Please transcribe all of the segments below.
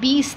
20।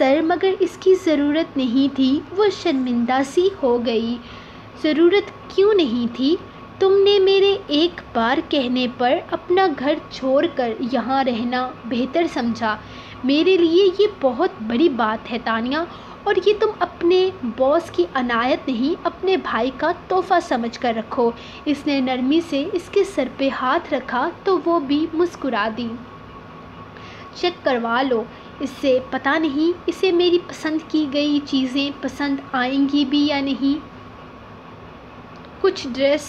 سر مگر اس کی ضرورت نہیں تھی۔ وہ شرمندہ سی ہو گئی۔ ضرورت کیوں نہیں تھی؟ تم نے میرے ایک بار کہنے پر اپنا گھر چھوڑ کر یہاں رہنا بہتر سمجھا۔ میرے لیے یہ بہت بڑی بات ہے تانیہ، اور یہ تم اپنے باس کی عنایت نہیں اپنے بھائی کا تحفہ سمجھ کر رکھو۔ اس نے نرمی سے اس کے سر پہ ہاتھ رکھا تو وہ بھی مسکرا دی۔ چیک کروا لو اس سے، پتہ نہیں اسے میری پسند کی گئی چیزیں پسند آئیں گی بھی یا نہیں۔ کچھ ڈریس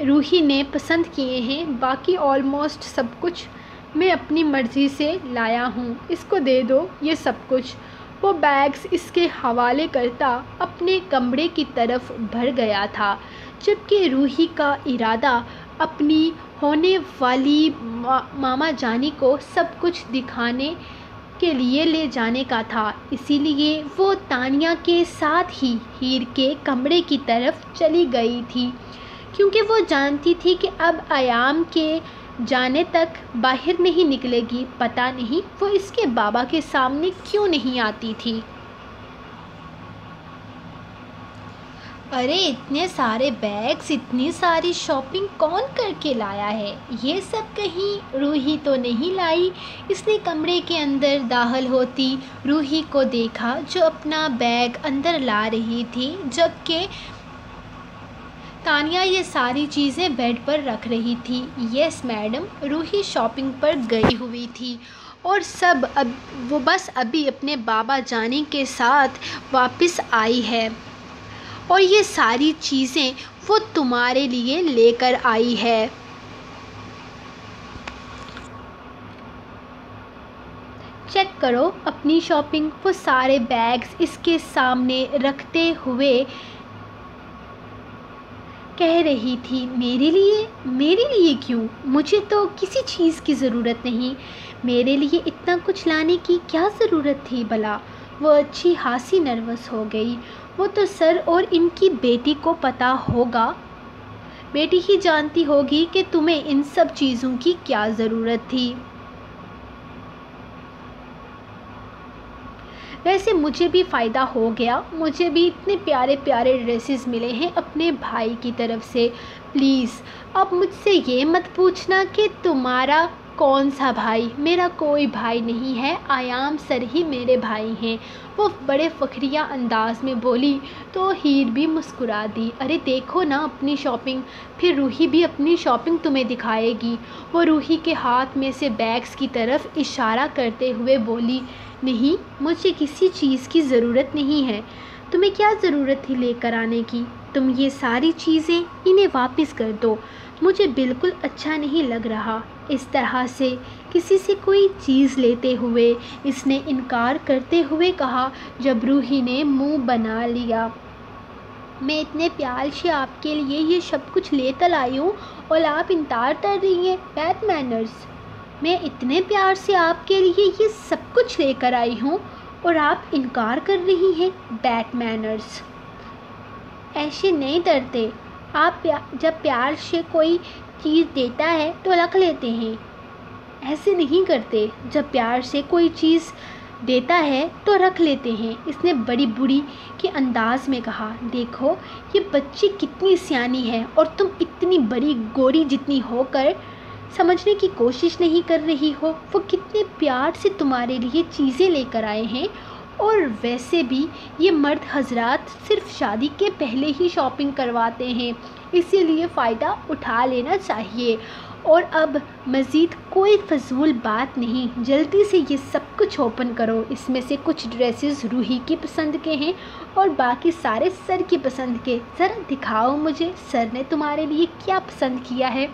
روحی نے پسند کیے ہیں، باقی آلموسٹ سب کچھ میں اپنی مرضی سے لایا ہوں۔ اس کو دے دو یہ سب کچھ۔ وہ بیگز اس کے حوالے کرتا اپنے کمرے کی طرف بڑھ گیا تھا، جبکہ روحی کا ارادہ اپنی ہونے والی ماما جانی کو سب کچھ دکھانے کے لیے لے جانے کا تھا۔ اسی لیے وہ تانیہ کے ساتھ ہی ہیر کے کمرے کی طرف چلی گئی تھی، کیونکہ وہ جانتی تھی کہ اب ایام کے جانے تک باہر نہیں نکلے گی۔ پتہ نہیں وہ اس کے بابا کے سامنے کیوں نہیں آتی تھی۔ ارے اتنے سارے بیگز، اتنی ساری شاپنگ کون کر کے لایا ہے؟ یہ سب کہیں روحی تو نہیں لائی؟ اس نے کمرے کے اندر داخل ہوتی روحی کو دیکھا جو اپنا بیگ اندر لا رہی تھی، جبکہ تانیہ یہ ساری چیزیں بیڈ پر رکھ رہی تھی۔ یس میڈم، روحی شاپنگ پر گئی ہوئی تھی اور وہ بس ابھی اپنے بابا جانی کے ساتھ واپس آئی ہے، اور یہ ساری چیزیں وہ تمہارے لیے لے کر آئی ہے۔ چیک کرو اپنی شاپنگ۔ وہ سارے بیگز اس کے سامنے رکھتے ہوئے کہہ رہی تھی، میرے لیے کیوں؟ مجھے تو کسی چیز کی ضرورت نہیں۔ میرے لیے اتنا کچھ لانے کی کیا ضرورت تھی بھلا؟ وہ اچھی خاصی نروس ہو گئی۔ وہ تو سر اور ان کی بیٹی کو پتہ ہوگا، بیٹی ہی جانتی ہوگی کہ تمہیں ان سب چیزوں کی کیا ضرورت تھی۔ ویسے مجھے بھی فائدہ ہو گیا، مجھے بھی اتنے پیارے پیارے ڈریسز ملے ہیں اپنے بھائی کی طرف سے۔ پلیز اب مجھ سے یہ مت پوچھنا کہ تمہارا کون سا بھائی، میرا کوئی بھائی نہیں ہے، ایام سر ہی میرے بھائی ہیں۔ وہ بڑے فخریہ انداز میں بولی تو ہیر بھی مسکرا دی۔ ارے دیکھو نا اپنی شاپنگ، پھر روحی بھی اپنی شاپنگ تمہیں دکھائے گی۔ وہ روحی کے ہاتھ میں سے بیگز کی طرف اشارہ کرتے ہوئے بولی، نہیں مجھے کسی چیز کی ضرورت نہیں ہے۔ تمہیں کیا ضرورت تھی لے کر آنے کی؟ تم یہ ساری چیزیں انہیں واپس کر دو، مجھے بالکل اچھا نہیں لگ رہا اس طرح سے کسی سے کوئی چیز لیتے ہوئے۔ اس نے انکار کرتے ہوئے کہا، جب روحی نے منہ بنا لیا۔ میں اتنے پیار سے آپ کے لیے یہ سب کچھ لے کر آئی ہوں اور آپ انکار کر رہی ہیں؟ Bad manners. میں اتنے پیار سے آپ کے لیے یہ سب کچھ لے کر آئی ہوں اور آپ انکار کر رہی ہیں؟ Bad manners. ایسے نہیں ڈرتے آپ، جب پیار سے کوئی چیز دیتا ہے تو رکھ لیتے ہیں، ایسے نہیں کرتے، جب پیار سے کوئی چیز دیتا ہے تو رکھ لیتے ہیں۔ اس نے بڑی بری کے انداز میں کہا، دیکھو یہ بچی کتنی سیانی ہے اور تم اتنی بڑی گوری جتنی ہو کر سمجھنے کی کوشش نہیں کر رہی ہو۔ وہ کتنے پیار سے تمہارے لیے چیزیں لے کر آئے ہیں، اور ویسے بھی یہ مرد حضرات صرف شادی کے پہلے ہی شاپنگ کرواتے ہیں، اسی لیے فائدہ اٹھا لینا چاہیے۔ اور اب مزید کوئی فضول بات نہیں، جلدی سے یہ سب کچھ اوپن کرو۔ اس میں سے کچھ ڈریسز روحی کی پسند کے ہیں اور باقی سارے سر کی پسند کے۔ ذرا دکھاؤ مجھے سر نے تمہارے لیے کیا پسند کیا ہے۔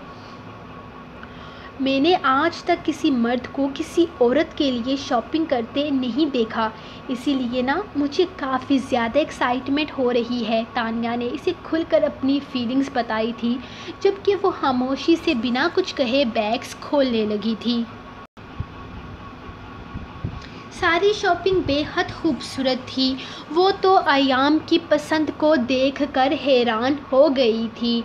میں نے آج تک کسی مرد کو کسی عورت کے لیے شاپنگ کرتے نہیں دیکھا، اسی لیے نا مجھے کافی زیادہ ایکسائٹمنٹ ہو رہی ہے۔ تانیہ نے اسے کھل کر اپنی فیلنگز بتائی تھی، جبکہ وہ خاموشی سے بنا کچھ کہے بیگز کھولنے لگی تھی۔ ساری شاپنگ بے حد خوبصورت تھی۔ وہ تو ایام کی پسند کو دیکھ کر حیران ہو گئی تھی۔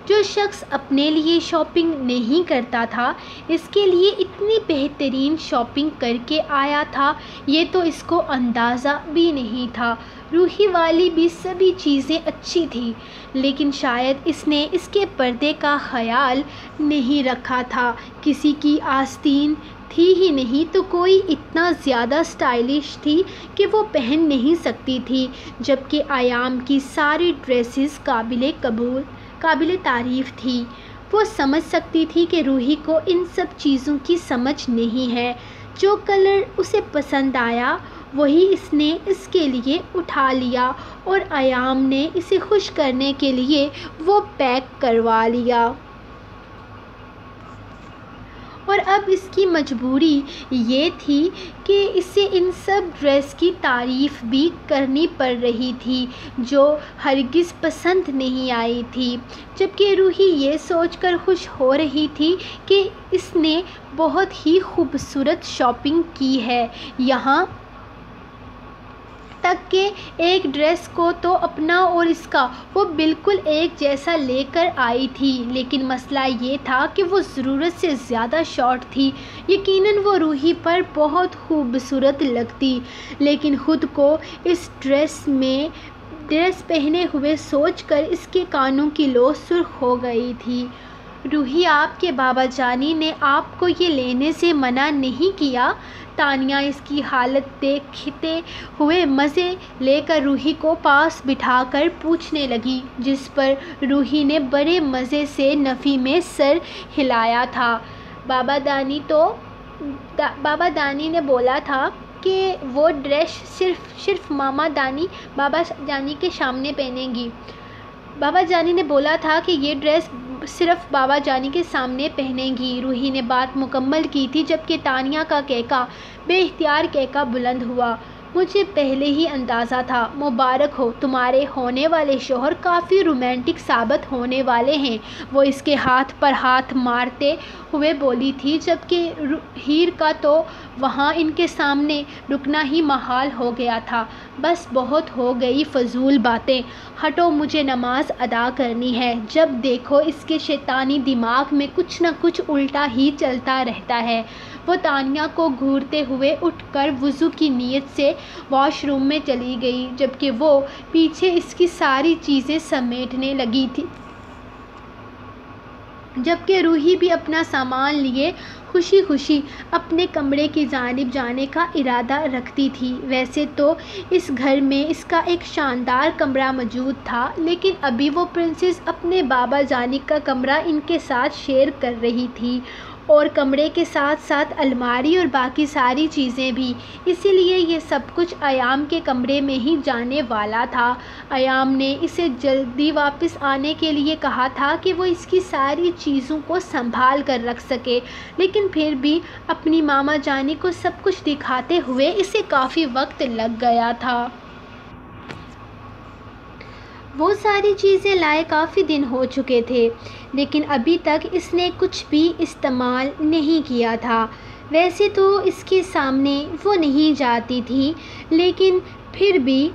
جو شخص اپنے لیے شاپنگ نہیں کرتا تھا اس کے لیے اتنی بہترین شاپنگ کر کے آیا تھا، یہ تو اس کو اندازہ بھی نہیں تھا۔ روحی والی بھی سبھی چیزیں اچھی تھیں، لیکن شاید اس نے اس کے پردے کا خیال نہیں رکھا تھا۔ کسی کی آستین تھی ہی نہیں تو کوئی اتنا زیادہ اسٹائلش تھی کہ وہ پہن نہیں سکتی تھی، جبکہ ایام کی ساری ڈریسز قابل تعریف تھی۔ وہ سمجھ سکتی تھی کہ روحی کو ان سب چیزوں کی سمجھ نہیں ہے۔ جو کلر اسے پسند آیا وہی اس نے اس کے لیے اٹھا لیا اور ایام نے اسے خوش کرنے کے لیے وہ پیک کروا لیا۔ اور اب اس کی مجبوری یہ تھی کہ اسے ان سب ڈریس کی تعریف بھی کرنی پڑ رہی تھی جو ہرگز پسند نہیں آئی تھی، جبکہ روحی یہ سوچ کر خوش ہو رہی تھی کہ اس نے بہت ہی خوبصورت شاپنگ کی ہے، یہاں تک کہ ایک ڈریس کو تو اپنا اور اس کا وہ بالکل ایک جیسا لے کر آئی تھی، لیکن مسئلہ یہ تھا کہ وہ ضرورت سے زیادہ شارٹ تھی۔ یقیناً وہ روحی پر بہت خوبصورت لگتی، لیکن خود کو اس ڈریس پہنے ہوئے سوچ کر اس کے کانوں کی لو سرخ ہو گئی تھی۔ روحی، آپ کے بابا جانی نے آپ کو یہ لینے سے منع نہیں کیا؟ تانیہ اس کی حالت دیکھتے ہوئے مزے لے کر روحی کو پاس بٹھا کر پوچھنے لگی، جس پر روحی نے بڑے مزے سے نفی میں سر ہلایا تھا۔ بابا دانی نے بولا تھا کہ وہ ڈریس صرف بابا جانی کے سامنے پہنیں گی۔ بابا جانی نے بولا تھا کہ یہ ڈریس صرف بابا جانی کے سامنے پہنیں گی۔ روحی نے بات مکمل کی تھی جبکہ تانیہ کا بے اختیار کہکا بلند ہوا۔ مجھے پہلے ہی اندازہ تھا، مبارک ہو، تمہارے ہونے والے شوہر کافی رومانٹک ثابت ہونے والے ہیں، وہ اس کے ہاتھ پر ہاتھ مارتے ہوئے بولی تھی، جبکہ ہیر کا تو وہاں ان کے سامنے رکنا ہی محال ہو گیا تھا۔ بس بہت ہو گئی فضول باتیں، ہٹو، مجھے نماز ادا کرنی ہے۔ جب دیکھو اس کے شیطانی دماغ میں کچھ نہ کچھ الٹا ہی چلتا رہتا ہے۔ وہ تانیہ کو گھورتے ہوئے اٹھ کر وضو کی نیت سے واش روم میں چلی گئی، جبکہ وہ پیچھے اس کی ساری چیزیں سمیٹنے لگی تھی، جبکہ روحی بھی اپنا سامان لیے خوشی خوشی اپنے کمرے کی جانب جانے کا ارادہ رکھتی تھی۔ ویسے تو اس گھر میں اس کا ایک شاندار کمرہ موجود تھا، لیکن ابھی وہ پرنسس اپنے بابا جانی کا کمرہ ان کے ساتھ شیئر کر رہی تھی، اور کمرے کے ساتھ ساتھ الماری اور باقی ساری چیزیں بھی، اسی لیے یہ سب کچھ ایام کے کمرے میں ہی جانے والا تھا۔ ایام نے اسے جلدی واپس آنے کے لیے کہا تھا کہ وہ اس کی ساری چیزوں کو سنبھال کر رکھ سکے، لیکن پھر بھی اپنی ماما جانی کو سب کچھ دکھاتے ہوئے اسے کافی وقت لگ گیا تھا۔ وہ ساری چیزیں لائے کافی دن ہو چکے تھے، لیکن ابھی تک اس نے کچھ بھی استعمال نہیں کیا تھا۔ ویسے تو اس کے سامنے وہ نہیں جاتی تھی، لیکن پھر بھی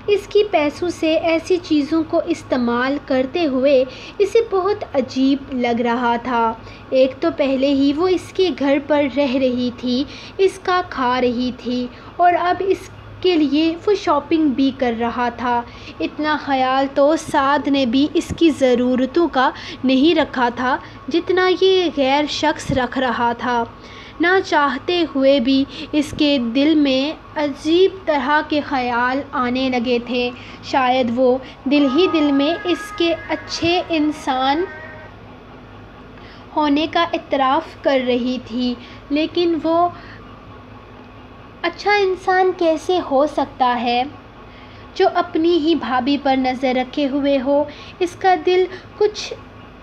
اس کی پیسوں سے ایسی چیزوں کو استعمال کرتے ہوئے اسے بہت عجیب لگ رہا تھا۔ ایک تو پہلے ہی وہ اس کے گھر پر رہ رہی تھی، اس کا کھا رہی تھی، اور اب اس کے لیے وہ شاپنگ بھی کر رہا تھا۔ اتنا خیال تو سعد نے بھی اس کی ضرورتوں کا نہیں رکھا تھا جتنا یہ غیر شخص رکھ رہا تھا۔ نہ چاہتے ہوئے بھی اس کے دل میں عجیب طرح کے خیال آنے لگے تھے۔ شاید وہ دل ہی دل میں اس کے اچھے انسان ہونے کا اعتراف کر رہی تھی، لیکن وہ اچھا انسان کیسے ہو سکتا ہے جو اپنی ہی بھابھی پر نظر رکھے ہوئے ہو؟ اس کا دل کچھ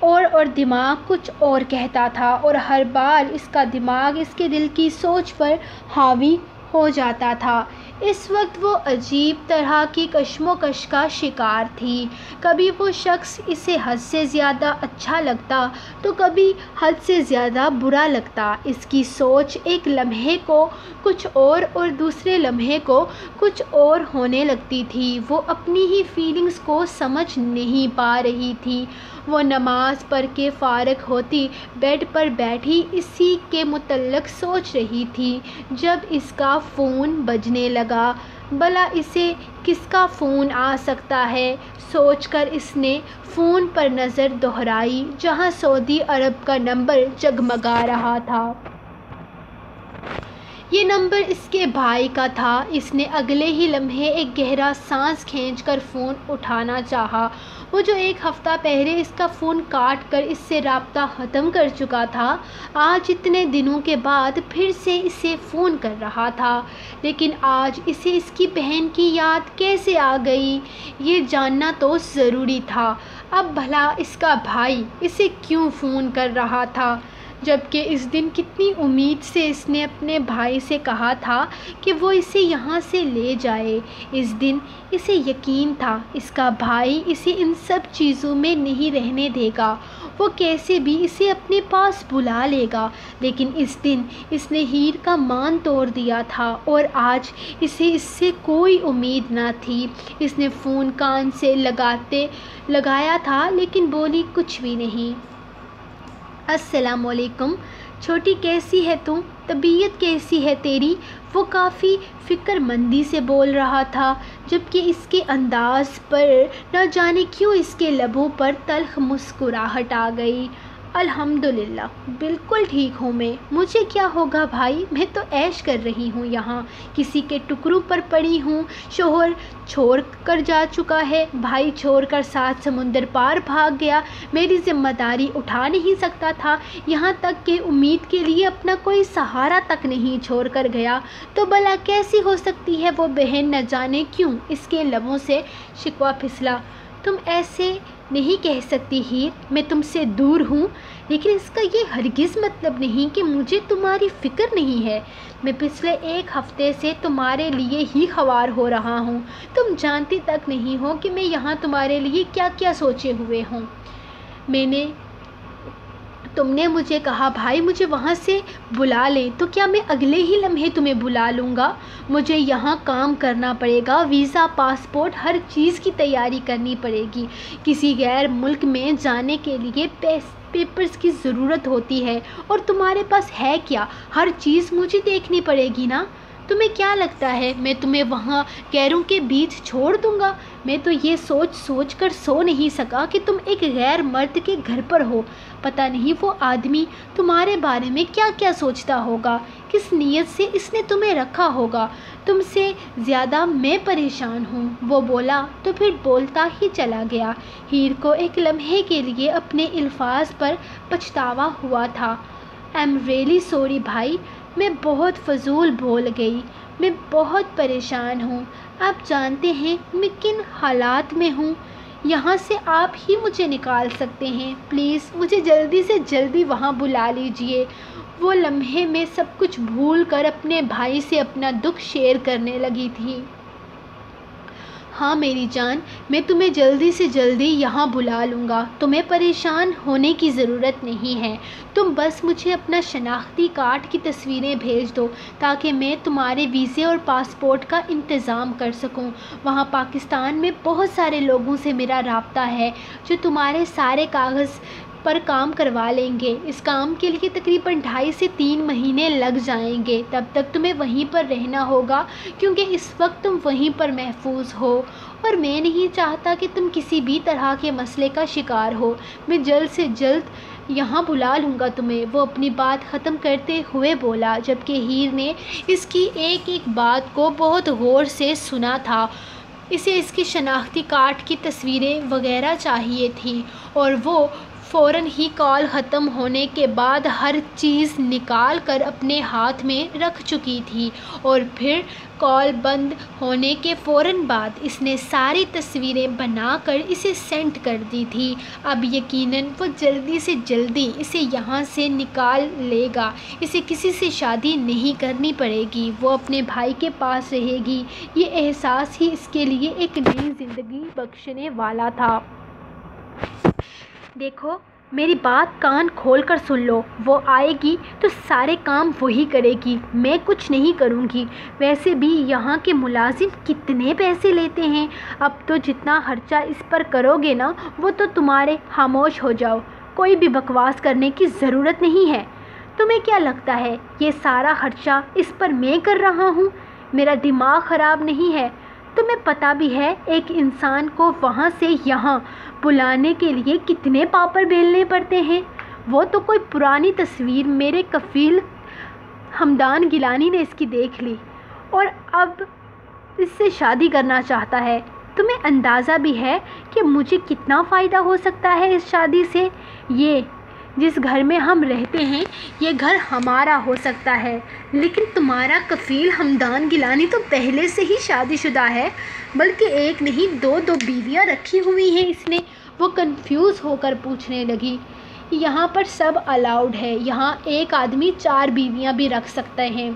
اور دماغ کچھ اور کہتا تھا، اور ہر بار اس کا دماغ اس کے دل کی سوچ پر حاوی ہو جاتا تھا۔ اس وقت وہ عجیب طرح کی کشمکش کا شکار تھی۔ کبھی وہ شخص اسے حد سے زیادہ اچھا لگتا تو کبھی حد سے زیادہ برا لگتا۔ اس کی سوچ ایک لمحے کو کچھ اور دوسرے لمحے کو کچھ اور ہونے لگتی تھی۔ وہ اپنی ہی فیلنگز کو سمجھ نہیں پا رہی تھی۔ وہ نماز پڑھ کے فارغ ہوتی بیڈ پر بیٹھی اسی کے متعلق سوچ رہی تھی جب اس کا فون بجنے لگا۔ بھلا اسے کس کا فون آ سکتا ہے، سوچ کر اس نے فون پر نظر دہرائی جہاں سعودی عرب کا نمبر جگمگا رہا تھا۔ یہ نمبر اس کے بھائی کا تھا۔ اس نے اگلے ہی لمحے ایک گہرا سانس کھینچ کر فون اٹھانا چاہا۔ وہ جو ایک ہفتہ پہلے اس کا فون کاٹ کر اس سے رابطہ ختم کر چکا تھا، آج اتنے دنوں کے بعد پھر سے اسے فون کر رہا تھا۔ لیکن آج اسے اس کی بہن کی یاد کیسے آ گئی، یہ جاننا تو ضروری تھا۔ اب بھلا اس کا بھائی اسے کیوں فون کر رہا تھا، جبکہ اس دن کتنی امید سے اس نے اپنے بھائی سے کہا تھا کہ وہ اسے یہاں سے لے جائے۔ اس دن اسے یقین تھا اس کا بھائی اسے ان سب چیزوں میں نہیں رہنے دے گا، وہ کیسے بھی اسے اپنے پاس بلا لے گا۔ لیکن اس دن اس نے ہیر کا مان توڑ دیا تھا اور آج اسے اس سے کوئی امید نہ تھی۔ اس نے فون کان سے لگایا تھا لیکن بولی کچھ بھی نہیں۔ السلام علیکم چھوٹی، کیسی ہے تم، طبیعت کیسی ہے تیری؟ وہ کافی فکر مندی سے بول رہا تھا، جبکہ اس کے انداز پر نہ جانے کیوں اس کے لبوں پر تلخ مسکراہٹ آ گئی۔ الحمدللہ بالکل ٹھیک ہوں میں، مجھے کیا ہوگا بھائی، میں تو عیش کر رہی ہوں یہاں، کسی کے ٹکڑوں پر پڑی ہوں۔ شوہر چھوڑ کر جا چکا ہے، بھائی چھوڑ کر 7 سمندر پار بھاگ گیا، میری ذمہ داری اٹھا نہیں سکتا تھا، یہاں تک کہ امید کے لیے اپنا کوئی سہارا تک نہیں چھوڑ کر گیا، تو بھلا کیسی ہو سکتی ہے وہ بہن، نہ جانے کیوں اس کے لبوں سے شکوہ پھسلا۔ تم ایسے نہیں کہہ سکتی ہیر، میں تم سے دور ہوں، لیکن اس کا یہ ہرگز مطلب نہیں کہ مجھے تمہاری فکر نہیں ہے۔ میں پچھلے 1 ہفتے سے تمہارے لیے ہی خوار ہو رہا ہوں، تم جانتی تک نہیں ہو کہ میں یہاں تمہارے لیے کیا کیا سوچے ہوئے ہوں۔ تم نے مجھے کہا بھائی مجھے وہاں سے بلا لے، تو کیا میں اگلے ہی لمحے تمہیں بلا لوں گا؟ مجھے یہاں کام کرنا پڑے گا، ویزا، پاسپورٹ، ہر چیز کی تیاری کرنی پڑے گی۔ کسی غیر ملک میں جانے کے لیے پیپرز کی ضرورت ہوتی ہے، اور تمہارے پاس ہے کیا؟ ہر چیز مجھے دیکھنی پڑے گی نا۔ تمہیں کیا لگتا ہے میں تمہیں وہاں غیروں کے بیچ چھوڑ دوں گا؟ میں تو یہ سوچ کر سو نہیں سکا کہ تم ایک غیر مرد کے گھر پر ہو۔ پتہ نہیں وہ آدمی تمہارے بارے میں کیا کیا سوچتا ہوگا، کس نیت سے اس نے تمہیں رکھا ہوگا۔ تم سے زیادہ میں پریشان ہوں، وہ بولا تو پھر بولتا ہی چلا گیا۔ ہیر کو ایک لمحے کے لیے اپنے الفاظ پر پچھتاوا ہوا تھا۔ I'm really sorry بھائی، میں بہت فضول بول گئی، میں بہت پریشان ہوں۔ آپ جانتے ہیں میں کن حالات میں ہوں، یہاں سے آپ ہی مجھے نکال سکتے ہیں، پلیز مجھے جلدی سے جلدی وہاں بلا لیجئے۔ وہ لمحے میں سب کچھ بھول کر اپنے بھائی سے اپنا دکھ شیئر کرنے لگی تھی۔ ہاں میری جان، میں تمہیں جلدی سے جلدی یہاں بلا لوں گا، تمہیں پریشان ہونے کی ضرورت نہیں ہے۔ تم بس مجھے اپنا شناختی کارڈ کی تصویریں بھیج دو تاکہ میں تمہارے ویزے اور پاسپورٹ کا انتظام کر سکوں۔ وہاں پاکستان میں بہت سارے لوگوں سے میرا رابطہ ہے جو تمہارے سارے کاغذ پر کام کروا لیں گے۔ اس کام کے لیے تقریباً 2.5 سے 3 مہینے لگ جائیں گے۔ تب تک تمہیں وہیں پر رہنا ہوگا کیونکہ اس وقت تم وہیں پر محفوظ ہو، اور میں نہیں چاہتا کہ تم کسی بھی طرح کے مسئلے کا شکار ہو۔ میں جلد سے جلد یہاں بلا لوں گا تمہیں، وہ اپنی بات ختم کرتے ہوئے بولا، جبکہ ہیر نے اس کی ایک ایک بات کو بہت غور سے سنا تھا۔ اسے اس کے شناختی کارڈ کی تصویریں وغیرہ چاہیے تھیں، اور وہ فوراً ہی کال ختم ہونے کے بعد ہر چیز نکال کر اپنے ہاتھ میں رکھ چکی تھی، اور پھر کال بند ہونے کے فوراً بعد اس نے ساری تصویریں بنا کر اسے سینڈ کر دی تھی۔ اب یقیناً وہ جلدی سے جلدی اسے یہاں سے نکال لے گا، اسے کسی سے شادی نہیں کرنی پڑے گی، وہ اپنے بھائی کے پاس رہے گی۔ یہ احساس ہی اس کے لیے ایک نئی زندگی بخشنے والا تھا۔ دیکھو، میری بات کان کھول کر سن لو، وہ آئے گی تو سارے کام وہی کرے گی، میں کچھ نہیں کروں گی۔ ویسے بھی یہاں کے ملازم کتنے پیسے لیتے ہیں، اب تو جتنا خرچہ اس پر کرو گے نا وہ تو تمہارے خاموش ہو جاؤ، کوئی بھی بکواس کرنے کی ضرورت نہیں ہے۔ تمہیں کیا لگتا ہے یہ سارا خرچہ اس پر میں کر رہا ہوں؟ میرا دماغ خراب نہیں ہے؟ تمہیں پتہ بھی ہے ایک انسان کو وہاں سے یہاں بلانے کے لیے کتنے پاپڑ بیلنے پڑتے ہیں؟ وہ تو کوئی پرانی تصویر میرے کفیل ہمدان گیلانی نے اس کی دیکھ لی اور اب اس سے شادی کرنا چاہتا ہے۔ تمہیں اندازہ بھی ہے کہ مجھے کتنا فائدہ ہو سکتا ہے اس شادی سے؟ یہ جس گھر میں ہم رہتے ہیں یہ گھر ہمارا ہو سکتا ہے، لیکن تمہارا کفیل ہمدان گیلانی تو پہلے سے ہی شادی شدہ ہے، بلکہ ایک نہیں دو بیویاں رکھی ہوئی ہیں اس نے۔ وہ کنفیوز ہو کر پوچھنے لگی، یہاں پر سب الاؤڈ ہے، یہاں ایک آدمی 4 بیویاں بھی رکھ سکتے ہیں،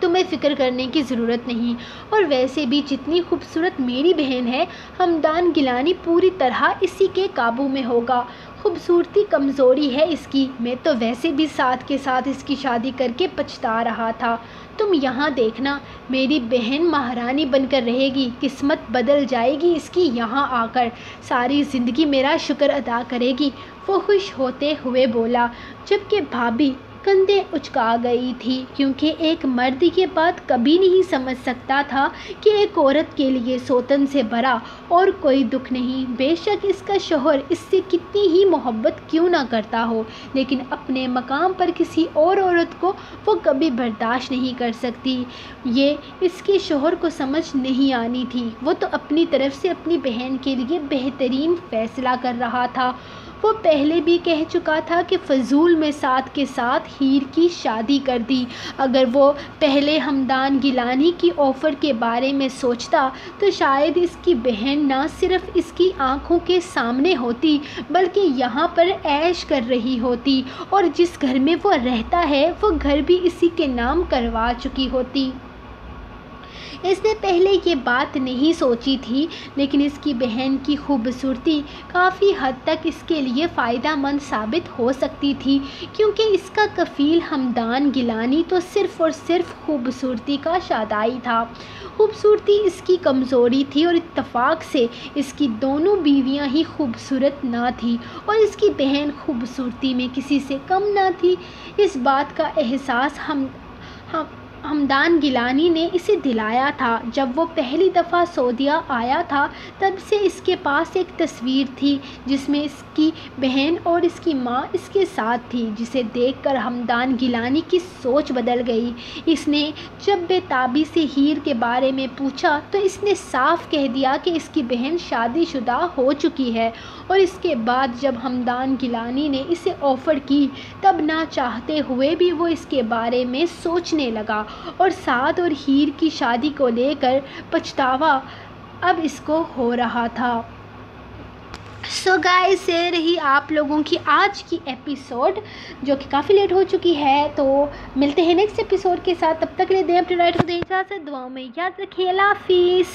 تمہیں فکر کرنے کی ضرورت نہیں۔ اور ویسے بھی جتنی خوبصورت میری بہن ہے، ہمدان گیلانی پوری طرح اسی کے قابو میں ہوگا۔ خوبصورتی کمزوری ہے اس کی، میں تو ویسے بھی ساتھ کے ساتھ اس کی شادی کر کے پچھتا رہا تھا۔ تم یہاں دیکھنا، میری بہن مہارانی بن کر رہے گی، قسمت بدل جائے گی اس کی یہاں آ کر، ساری زندگی میرا شکر ادا کرے گی، وہ خوش ہوتے ہوئے بولا، جبکہ بھابھی کندھے اچکا گئی تھی، کیونکہ ایک مرد یہ بات کبھی نہیں سمجھ سکتا تھا کہ ایک عورت کے لیے سوتن سے بھرا اور کوئی دکھ نہیں، بے شک اس کا شوہر اس سے کتنی ہی محبت کیوں نہ کرتا ہو، لیکن اپنے مقام پر کسی اور عورت کو وہ کبھی برداشت نہیں کر سکتی۔ یہ اس کے شوہر کو سمجھ نہیں آنی تھی، وہ تو اپنی طرف سے اپنی بہن کے لیے بہترین فیصلہ کر رہا تھا۔ وہ پہلے بھی کہہ چکا تھا کہ فضول میں ساتھ کے ساتھ ہیر کی شادی کر دی۔ اگر وہ پہلے ہمدان گیلانی کی آفر کے بارے میں سوچتا تو شاید اس کی بہن نہ صرف اس کی آنکھوں کے سامنے ہوتی بلکہ یہاں پر عیش کر رہی ہوتی، اور جس گھر میں وہ رہتا ہے وہ گھر بھی اسی کے نام کروا چکی ہوتی۔ اس نے پہلے یہ بات نہیں سوچی تھی، لیکن اس کی بہن کی خوبصورتی کافی حد تک اس کے لیے فائدہ مند ثابت ہو سکتی تھی، کیونکہ اس کا کفیل ہمدان گیلانی تو صرف اور صرف خوبصورتی کا شادائی تھا۔ خوبصورتی اس کی کمزوری تھی، اور اتفاق سے اس کی دونوں بیویاں ہی خوبصورت نہ تھیں، اور اس کی بہن خوبصورتی میں کسی سے کم نہ تھی۔ اس بات کا احساس ہمدان گیلانی نے اسے دلایا تھا۔ جب وہ پہلی دفعہ سعودیہ آیا تھا تب سے اس کے پاس ایک تصویر تھی جس میں اس کی بہن اور اس کی ماں اس کے ساتھ تھی، جسے دیکھ کر ہمدان گیلانی کی سوچ بدل گئی۔ اس نے جب بے تابی سے ہیر کے بارے میں پوچھا تو اس نے صاف کہہ دیا کہ اس کی بہن شادی شدہ ہو چکی ہے، اور اس کے بعد جب ہمدان گیلانی نے اسے آفر کی تب نہ چاہتے ہوئے بھی وہ اس کے بارے میں سوچنے لگا، اور سعد اور ہیر کی شادی کو لے کر پچھتاوا اب اس کو ہو رہا تھا۔ سو گائز، یہ رہی آپ لوگوں کی آج کی ایپیسوڈ جو کہ کافی لیٹ ہو چکی ہے، تو ملتے ہیں نیکسٹ ایپیسوڈ کے ساتھ، تب تک کے لیے دیں اپنے رائٹ کو دیں اجازت، دعاؤں میں یاد رکھیں، اللہ حافظ۔